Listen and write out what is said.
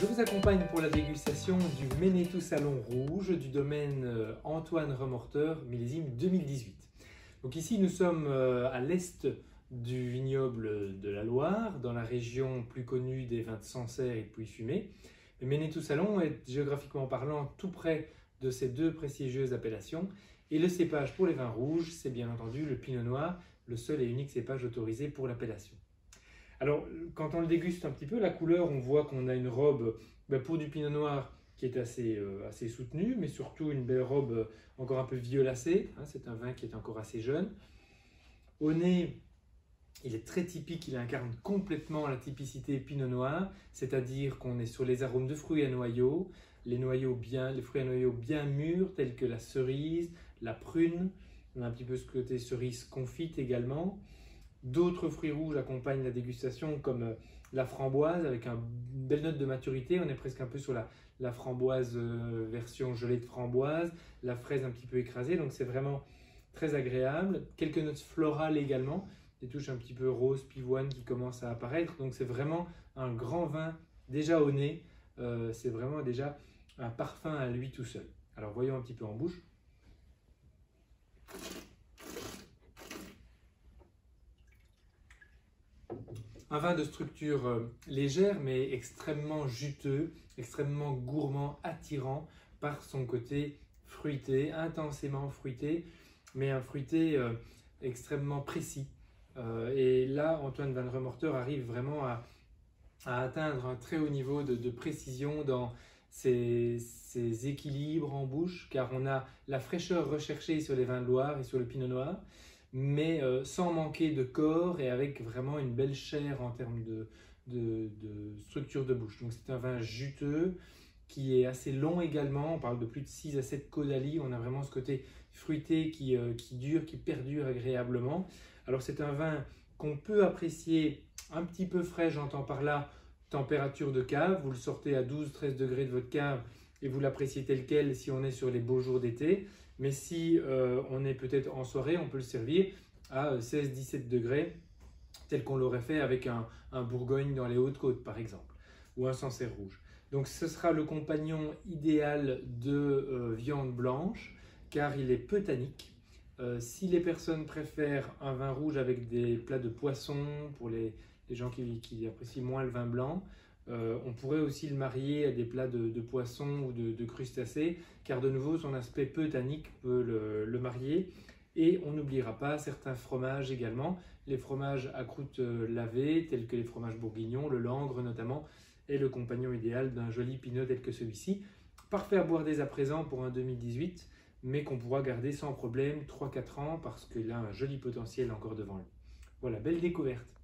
Je vous accompagne pour la dégustation du Ménétou Salon Rouge du domaine Antoine Remorteur, millésime 2018. Donc ici nous sommes à l'est du vignoble de la Loire, dans la région plus connue des vins de Sancerre et de Pouilly-Fumé. Le Ménétou Salon est géographiquement parlant tout près de ces deux prestigieuses appellations. Et le cépage pour les vins rouges, c'est bien entendu le Pinot Noir, le seul et unique cépage autorisé pour l'appellation. Alors, quand on le déguste un petit peu, la couleur, on voit qu'on a une robe pour du Pinot Noir qui est assez soutenue, mais surtout une belle robe encore un peu violacée. C'est un vin qui est encore assez jeune. Au nez, il est très typique, il incarne complètement la typicité Pinot Noir, c'est-à-dire qu'on est sur les arômes de fruits à noyaux, les fruits à noyaux bien mûrs, tels que la cerise, la prune. On a un petit peu ce côté cerise confite également. D'autres fruits rouges accompagnent la dégustation comme la framboise avec une belle note de maturité. On est presque un peu sur la framboise version gelée de framboise, la fraise un petit peu écrasée, donc c'est vraiment très agréable. Quelques notes florales également, des touches un petit peu rose, pivoine qui commencent à apparaître. Donc c'est vraiment un grand vin déjà au nez, c'est vraiment déjà un parfum à lui tout seul. Alors voyons un petit peu en bouche. Un vin de structure légère mais extrêmement juteux, extrêmement gourmand, attirant par son côté fruité, intensément fruité, mais un fruité extrêmement précis. Et là, Antoine Van Remorteur arrive vraiment à atteindre un très haut niveau de précision dans ses équilibres en bouche, car on a la fraîcheur recherchée sur les vins de Loire et sur le Pinot Noir, mais sans manquer de corps et avec vraiment une belle chair en termes de structure de bouche. Donc c'est un vin juteux qui est assez long également, on parle de plus de 6 à 7 caudali, on a vraiment ce côté fruité qui dure, qui perdure agréablement. Alors c'est un vin qu'on peut apprécier un petit peu frais, j'entends par là température de cave, vous le sortez à 12-13 degrés de votre cave et vous l'appréciez tel quel si on est sur les beaux jours d'été. Mais si on est peut-être en soirée, on peut le servir à 16-17 degrés, tel qu'on l'aurait fait avec un Bourgogne dans les Hautes-Côtes par exemple, ou un Sancerre rouge. Donc ce sera le compagnon idéal de viande blanche, car il est peu tannique. Si les personnes préfèrent un vin rouge avec des plats de poisson, pour les gens qui apprécient moins le vin blanc, on pourrait aussi le marier à des plats de poisson ou de crustacés, car de nouveau son aspect peu tannique peut le marier. Et on n'oubliera pas certains fromages également, les fromages à croûte lavée, tels que les fromages bourguignons, le langre notamment, est le compagnon idéal d'un joli pinot tel que celui-ci. Parfait à boire dès à présent pour un 2018, mais qu'on pourra garder sans problème 3-4 ans parce qu'il a un joli potentiel encore devant lui. Voilà, belle découverte.